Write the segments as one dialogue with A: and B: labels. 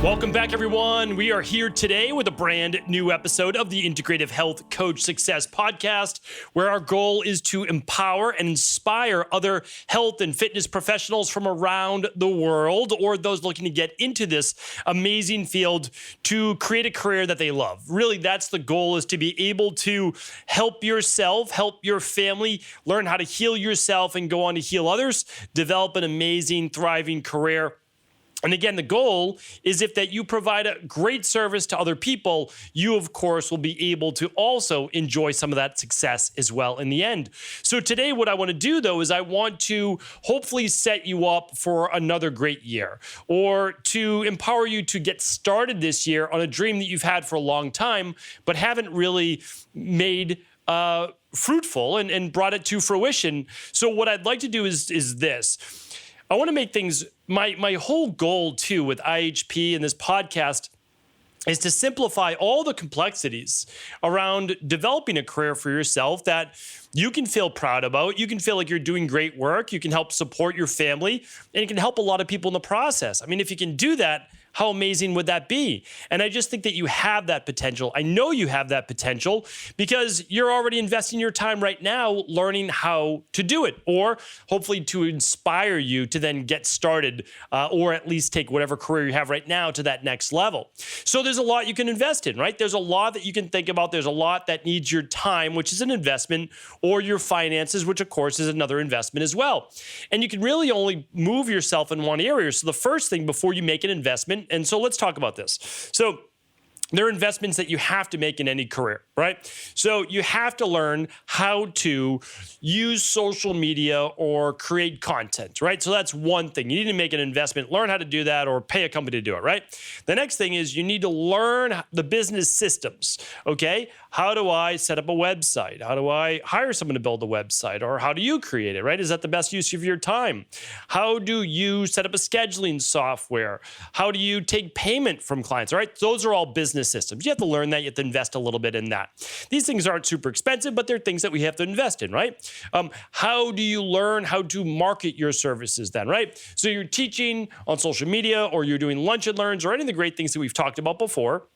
A: Welcome back, everyone. We are here today with a brand new episode of the Integrative Health Coach Success Podcast, where our goal is to empower and inspire other health and fitness professionals from around the world, or those looking to get into this amazing field, to create a career that they love. Really, that's the goal, is to be able to help yourself, help your family, learn how to heal yourself and go on to heal others, develop an amazing, thriving career. And again, the goal is if that you provide a great service to other people, you, of course, will be able to also enjoy some of that success as well in the end. So today, what I want to do, though, is I want to hopefully set you up for another great year, or to empower you to get started this year on a dream that you've had for a long time, but haven't really made fruitful and brought it to fruition. So what I'd like to do is this. I want to make things, my whole goal too with IHP and this podcast is to simplify all the complexities around developing a career for yourself that you can feel proud about. You can feel like you're doing great work. You can help support your family, and it can help a lot of people in the process. I mean, if you can do that, how amazing would that be? And I just think that you have that potential. I know you have that potential because you're already investing your time right now learning how to do it, or hopefully to inspire you to then get started, or at least take whatever career you have right now to that next level. So there's a lot you can invest in, right? There's a lot that you can think about. There's a lot that needs your time, which is an investment, or your finances, which of course is another investment as well. And you can really only move yourself in one area. So the first thing before you make an investment, and so let's talk about this. So there are investments that you have to make in any career, right? So you have to learn how to use social media or create content, right? So that's one thing. You need to make an investment, learn how to do that, or pay a company to do it, right? The next thing is you need to learn the business systems, okay? How do I set up a website? How do I hire someone to build a website? Or how do you create it, right? Is that the best use of your time? How do you set up a scheduling software? How do you take payment from clients, all right? Those are all business systems. You have to learn that. You have to invest a little bit in that. These things aren't super expensive, but they're things that we have to invest in, right? How do you learn how to market your services then, right? So you're teaching on social media, or you're doing lunch and learns, or any of the great things that we've talked about before.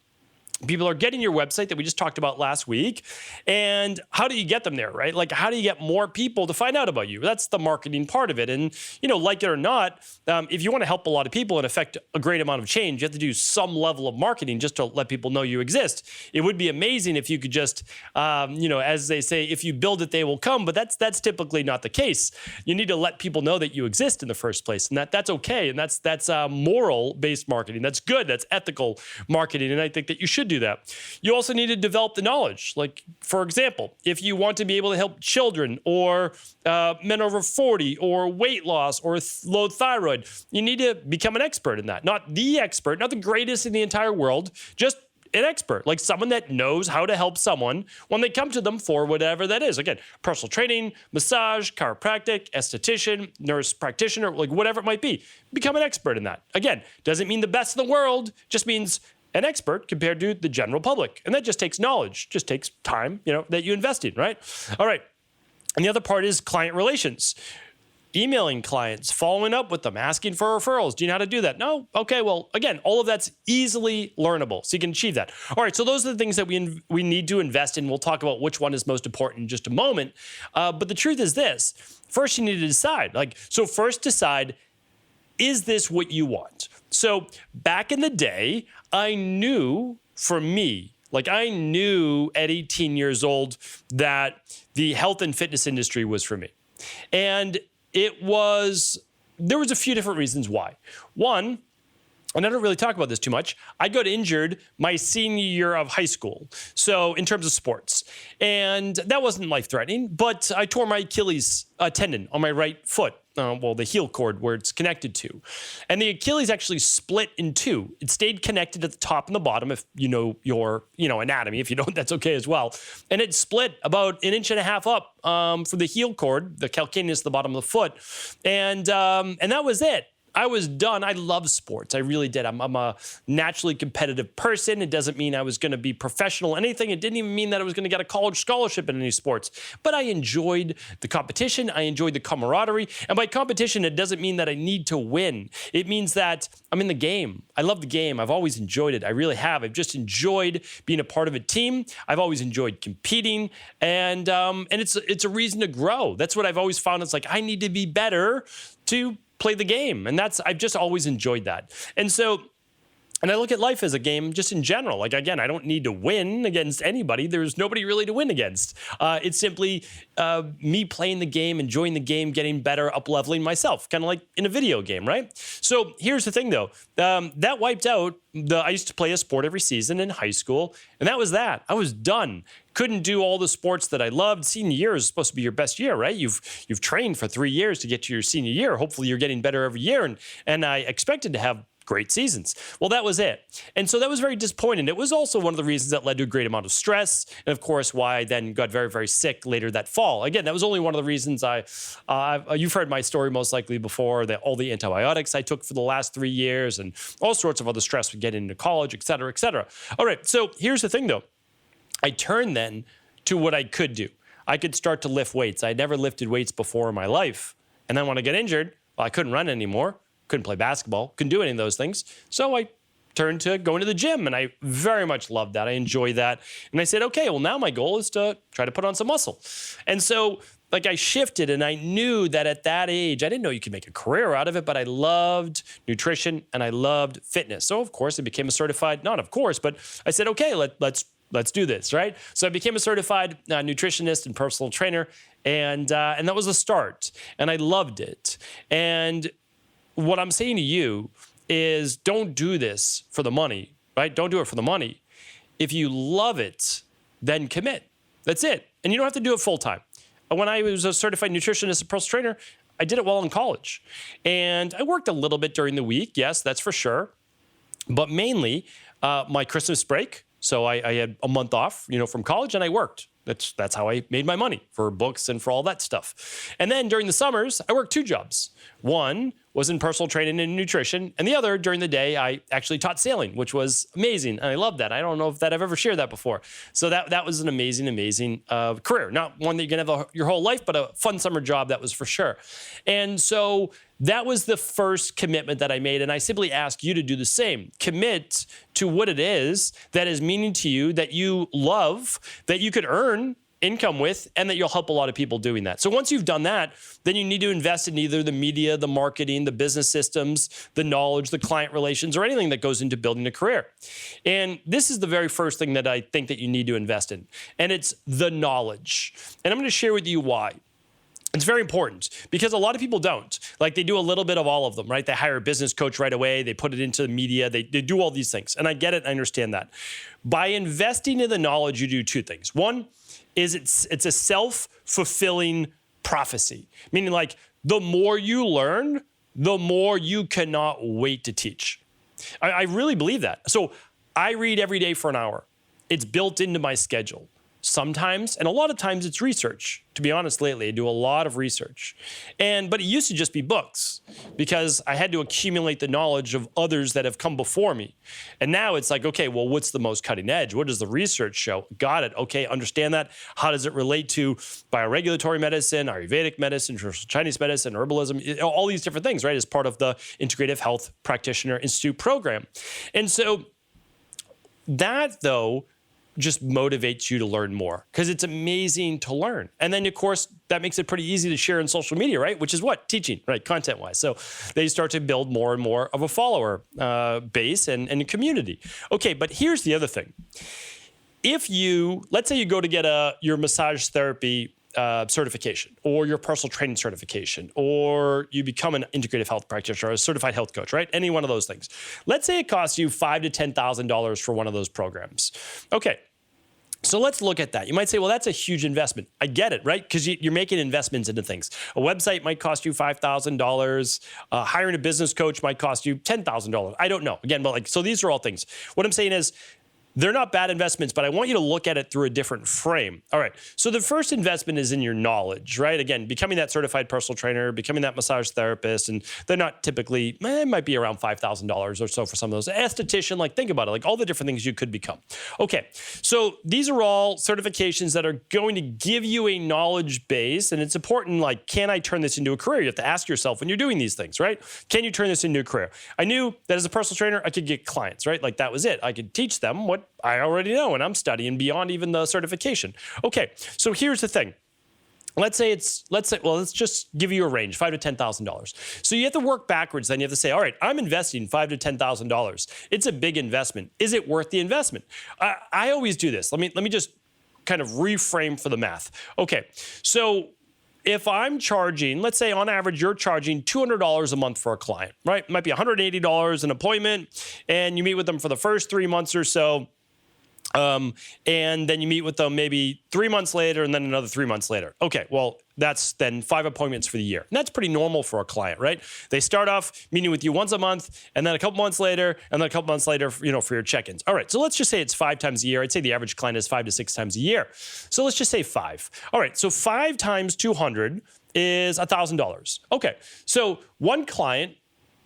A: People are getting your website that we just talked about last week. And how do you get them there, right? Like, how do you get more people to find out about you? That's the marketing part of it. And, like it or not, if you want to help a lot of people and affect a great amount of change, you have to do some level of marketing just to let people know you exist. It would be amazing if you could just, as they say, if you build it, they will come. But that's typically not the case. You need to let people know that you exist in the first place. And that's okay. And that's moral-based marketing. That's good. That's ethical marketing. And I think that you should do that. You also need to develop the knowledge. Like, for example, if you want to be able to help children, or men over 40, or weight loss, or low thyroid, you need to become an expert in that. Not the expert, not the greatest in the entire world, just an expert, like someone that knows how to help someone when they come to them for whatever that is. Again, personal training, massage, chiropractic, esthetician, nurse practitioner, like whatever it might be. Become an expert in that. Again, doesn't mean the best in the world, just means an expert compared to the general public. And that just takes knowledge, just takes time, that you invest in, right? All right. And the other part is client relations. Emailing clients, following up with them, asking for referrals. Do you know how to do that? No? Okay, well, again, all of that's easily learnable, so you can achieve that. All right, so those are the things that we need to invest in. We'll talk about which one is most important in just a moment. But the truth is this. First, you need to decide. First decide, is this what you want? So back in the day, I knew for me, I knew at 18 years old that the health and fitness industry was for me. And there was a few different reasons why. One, and I don't really talk about this too much, I got injured my senior year of high school. So in terms of sports, and that wasn't life-threatening, but I tore my Achilles tendon on my right foot. The heel cord where it's connected to. And the Achilles actually split in two. It stayed connected at the top and the bottom, if you know your anatomy. If you don't, that's okay as well. And it split about 1.5 inches up from the heel cord, the calcaneus at the bottom of the foot. And that was it. I was done. I love sports. I really did. I'm a naturally competitive person. It doesn't mean I was going to be professional, anything. It didn't even mean that I was going to get a college scholarship in any sports. But I enjoyed the competition. I enjoyed the camaraderie. And by competition, it doesn't mean that I need to win. It means that I'm in the game. I love the game. I've always enjoyed it. I really have. I've just enjoyed being a part of a team. I've always enjoyed competing. And it's a reason to grow. That's what I've always found. It's like, I need to be better to play the game. And I've just always enjoyed that. And I look at life as a game just in general. Like, again, I don't need to win against anybody. There's nobody really to win against. It's simply me playing the game, enjoying the game, getting better, up-leveling myself, kind of like in a video game, right? So here's the thing, though. That wiped out I used to play a sport every season in high school, and that was that. I was done. Couldn't do all the sports that I loved. Senior year is supposed to be your best year, right? You've trained for 3 years to get to your senior year. Hopefully you're getting better every year, and I expected to have great seasons. Well, that was it. And so that was very disappointing. It was also one of the reasons that led to a great amount of stress, and of course, why I then got very, very sick later that fall. Again, that was only one of the reasons you've heard my story most likely before, that all the antibiotics I took for the last 3 years and all sorts of other stress with getting into college, et cetera, et cetera. All right, so here's the thing, though. I turned then to what I could do. I could start to lift weights. I had never lifted weights before in my life. And then when I got injured, well, I couldn't run anymore, couldn't play basketball, couldn't do any of those things. So I turned to going to the gym, and I very much loved that. I enjoyed that. And I said, okay, well, now my goal is to try to put on some muscle. And so I shifted, and I knew that at that age, I didn't know you could make a career out of it, but I loved nutrition and I loved fitness. So of course I became a certified, not of course, but I said, okay, let's do this, right? So I became a certified nutritionist and personal trainer, and that was the start, and I loved it. And what I'm saying to you is, don't do this for the money, right? Don't do it for the money. If you love it, then commit. That's it. And you don't have to do it full time. When I was a certified nutritionist and personal trainer, I did it while in college. And I worked a little bit during the week, yes, that's for sure. But mainly my Christmas break. So I had a month off, from college, and I worked. That's how I made my money for books and for all that stuff. And then during the summers, I worked 2 jobs. One was in personal training and nutrition, and the other, during the day, I actually taught sailing, which was amazing, and I loved that. I don't know if I've ever shared that before. So that was an amazing career. Not one that you're going to have your whole life, but a fun summer job, that was for sure. And so that was the first commitment that I made, and I simply ask you to do the same. Commit to what it is that is meaning to you, that you love, that you could earn income with, and that you'll help a lot of people doing that. So once you've done that, then you need to invest in either the media, the marketing, the business systems, the knowledge, the client relations, or anything that goes into building a career. And this is the very first thing that I think that you need to invest in, and it's the knowledge. And I'm going to share with you why. It's very important because a lot of people don't. Like, they do a little bit of all of them, right? They hire a business coach right away. They put it into the media. They do all these things. And I get it. I understand that. By investing in the knowledge, you do 2 things. One is it's a self-fulfilling prophecy, meaning like the more you learn, the more you cannot wait to teach. I really believe that. So I read every day for an hour. It's built into my schedule. Sometimes, and a lot of times, it's research. To be honest, lately, I do a lot of research. But it used to just be books because I had to accumulate the knowledge of others that have come before me. And now it's like, okay, well, what's the most cutting edge? What does the research show? Got it. Okay, understand that. How does it relate to bioregulatory medicine, Ayurvedic medicine, Chinese medicine, herbalism, all these different things, right, as part of the Integrative Health Practitioner Institute program. And so that, though, just motivates you to learn more because it's amazing to learn. And then, of course, that makes it pretty easy to share in social media, right? Which is what? Teaching, right? Content-wise. So they start to build more and more of a follower base and a community. Okay, but here's the other thing. If let's say you go to get your massage therapy certification or your personal training certification, or you become an integrative health practitioner or a certified health coach, right? Any one of those things. Let's say it costs you $5,000 to $10,000 for one of those programs. Okay. So let's look at that. You might say, well, that's a huge investment. I get it, right? Because you're making investments into things. A website might cost you $5,000. Hiring a business coach might cost you $10,000. I don't know. Again, but so these are all things. What I'm saying is, they're not bad investments, but I want you to look at it through a different frame. All right. So the first investment is in your knowledge, right? Again, becoming that certified personal trainer, becoming that massage therapist, and they're not typically, it might be around $5,000 or so for some of those. Esthetician, like think about it, like all the different things you could become. Okay. So these are all certifications that are going to give you a knowledge base, and it's important, like, can I turn this into a career? You have to ask yourself when you're doing these things, right? Can you turn this into a career? I knew that as a personal trainer, I could get clients, right? Like that was it. I could teach them what I already know, and I'm studying beyond even the certification. Okay, so here's the thing. Let's just give you a range, $5,000 to $10,000. So you have to work backwards. Then you have to say, all right, I'm investing $5,000 to $10,000. It's a big investment. Is it worth the investment? I always do this. Let me just kind of reframe for the math. Okay, so if I'm charging, let's say on average, you're charging $200 a month for a client, right? It might be $180 an appointment, and you meet with them for the first 3 months or so. And then you meet with them maybe 3 months later and then another 3 months later. Okay, well, that's then 5 appointments for the year. And that's pretty normal for a client, right? They start off meeting with you once a month, and then a couple months later, and then a couple months later, for your check-ins. All right, so let's just say it's 5 times a year. I'd say the average client is 5 to 6 times a year. So let's just say 5. All right, so 5 times 200 is $1,000. Okay, so one client,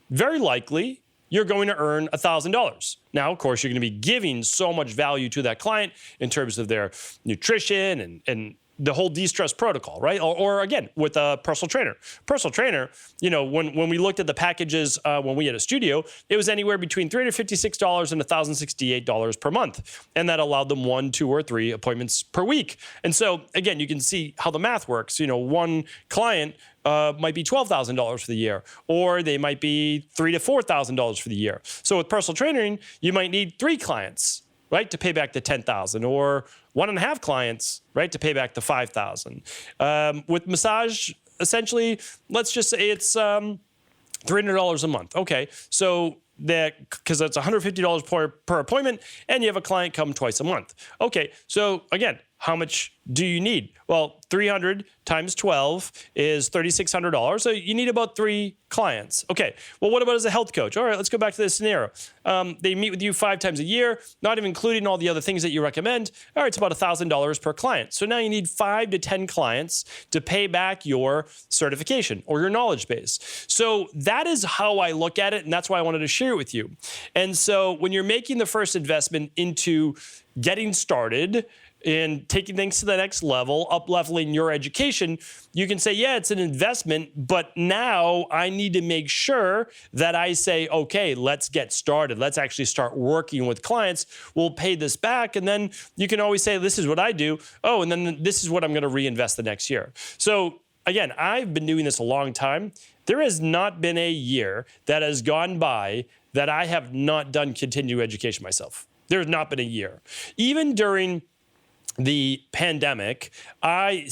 A: very likely, you're going to earn $1,000. Now, of course, you're going to be giving so much value to that client in terms of their nutrition and the whole de-stress protocol, right? Or again, with a personal trainer. Personal trainer, when we looked at the packages when we had a studio, it was anywhere between $356 and $1,068 per month. And that allowed them 1, 2, or 3 appointments per week. And so, again, you can see how the math works. One client might be $12,000 for the year, or they might be $3,000 to $4,000 for the year. So with personal training, you might need 3 clients, right, to pay back the $10,000, or 1.5 clients, right, to pay back the $5,000. With massage, essentially, let's just say it's $300 a month. Okay, so because that's $150 per appointment, and you have a client come twice a month. Okay, so again, how much do you need? Well, 300 times 12 is $3,600. So you need about 3 clients. Okay, well, what about as a health coach? All right, let's go back to this scenario. They meet with you 5 times a year, not even including all the other things that you recommend. All right, it's about $1,000 per client. So now you need 5 to 10 clients to pay back your certification or your knowledge base. So that is how I look at it, and that's why I wanted to share it with you. And so when you're making the first investment into getting started and taking things to the next level, up-leveling your education, you can say, yeah, it's an investment, but now I need to make sure that I say, okay, let's get started. Let's actually start working with clients. We'll pay this back, and then you can always say, this is what I do. Oh, and then this is what I'm going to reinvest the next year. So again, I've been doing this a long time. There has not been a year that has gone by that I have not done continuing education myself. There has not been a year. Even during the pandemic, I'm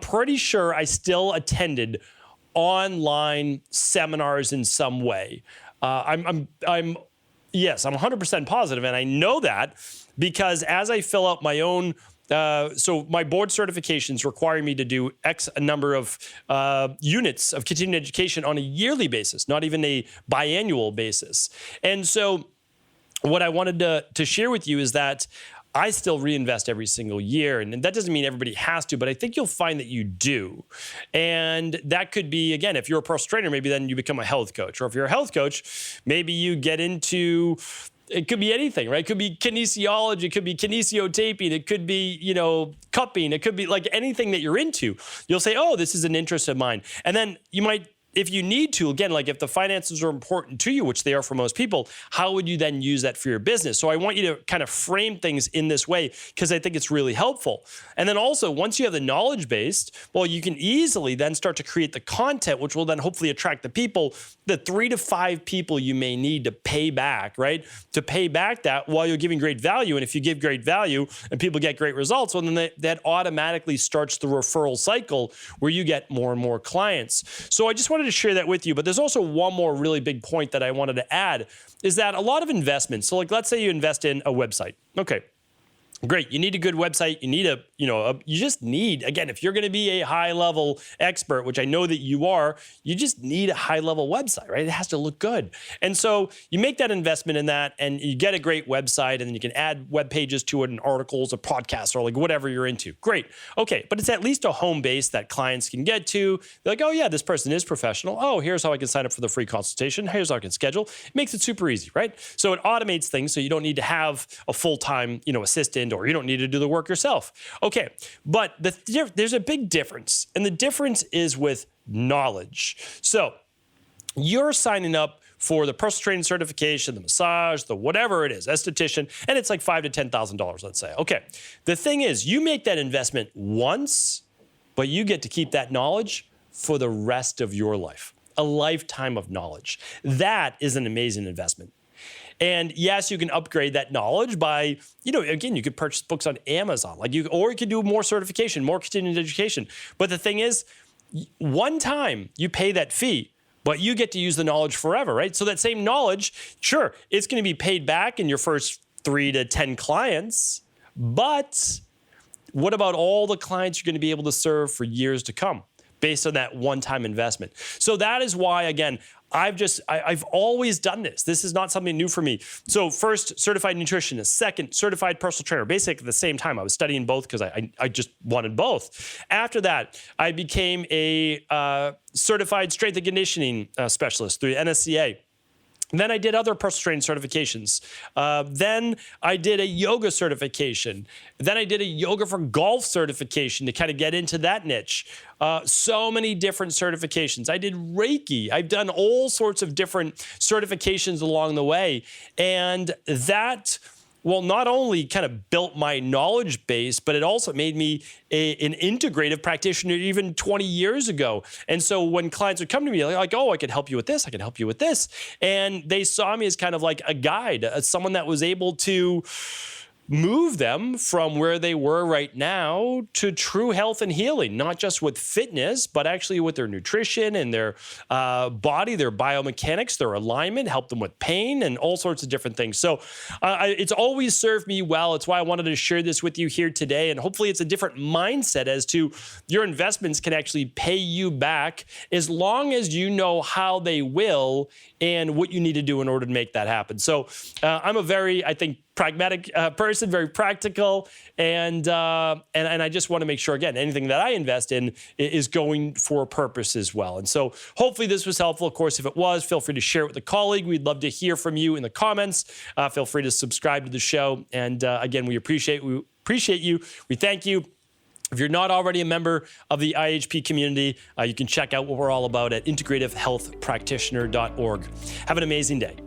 A: pretty sure I still attended online seminars in some way. I'm 100% positive, and I know that because as I fill out my own, so my board certifications require me to do X number of units of continuing education on a yearly basis, not even a biannual basis. And so what I wanted to share with you is that I still reinvest every single year, and that doesn't mean everybody has to, but I think you'll find that you do. And that could be, again, if you're a personal trainer, maybe then you become a health coach. Or if you're a health coach, maybe you get into, it could be anything, right? It could be kinesiology, it could be kinesiotaping, it could be, cupping, it could be like anything that you're into. You'll say, oh, this is an interest of mine. And then you might, if you need to, again, like if the finances are important to you, which they are for most people, how would you then use that for your business? So I want you to kind of frame things in this way because I think it's really helpful. And then also, once you have the knowledge base, well, you can easily then start to create the content, which will then hopefully attract the people, the 3 to 5 people you may need to pay back, right? To pay back that while you're giving great value. And if you give great value and people get great results, well, then that automatically starts the referral cycle where you get more and more clients. So I just wanted to share that with you, but there's also one more really big point that I wanted to add is that a lot of investments, so like let's say you invest in a website. Okay. Great. You need a good website. You need you just need, again, if you're going to be a high level expert, which I know that you are, you just need a high level website, right? It has to look good. And so you make that investment in that and you get a great website, and then you can add web pages to it and articles or podcasts or like whatever you're into. Great. Okay. But it's at least a home base that clients can get to. They're like, oh yeah, this person is professional. Oh, here's how I can sign up for the free consultation. Here's how I can schedule. It makes it super easy, right? So it automates things. So you don't need to have a full-time, assistant, or you don't need to do the work yourself. Okay, but there's a big difference, and the difference is with knowledge. So you're signing up for the personal training certification, the massage, the whatever it is, esthetician, and it's like $5,000 to $10,000, let's say. Okay, the thing is, you make that investment once, but you get to keep that knowledge for the rest of your life, a lifetime of knowledge. That is an amazing investment. And yes, you can upgrade that knowledge by, again, you could purchase books on Amazon, or you could do more certification, more continuing education. But the thing is, one time you pay that fee, but you get to use the knowledge forever, right? So that same knowledge, sure, it's going to be paid back in your first 3 to 10 clients, but what about all the clients you're going to be able to serve for years to come based on that one-time investment? So that is why, again, I've always done this. This is not something new for me. So first, certified nutritionist. Second, certified personal trainer. Basically at the same time, I was studying both because I just wanted both. After that, I became a certified strength and conditioning specialist through NSCA. Then I did other personal training certifications. Then I did a yoga certification. Then I did a yoga for golf certification to kind of get into that niche. So many different certifications. I did Reiki. I've done all sorts of different certifications along the way. And that, well, not only kind of built my knowledge base, but it also made me an integrative practitioner even 20 years ago. And so when clients would come to me like, oh, I can help you with this, I can help you with this. And they saw me as kind of like a guide, as someone that was able to move them from where they were right now to true health and healing, not just with fitness, but actually with their nutrition and their body, their biomechanics, their alignment, help them with pain and all sorts of different things. So it's always served me well. It's why I wanted to share this with you here today. And hopefully it's a different mindset as to your investments can actually pay you back as long as you know how they will and what you need to do in order to make that happen. So I'm a very, I think, pragmatic person, very practical, and I just want to make sure, again, anything that I invest in is going for a purpose as well. And so hopefully this was helpful. Of course, if it was, feel free to share it with a colleague. We'd love to hear from you in the comments. Feel free to subscribe to the show. And again, we appreciate you. We thank you. If you're not already a member of the IHP community, you can check out what we're all about at integrativehealthpractitioner.org. Have an amazing day.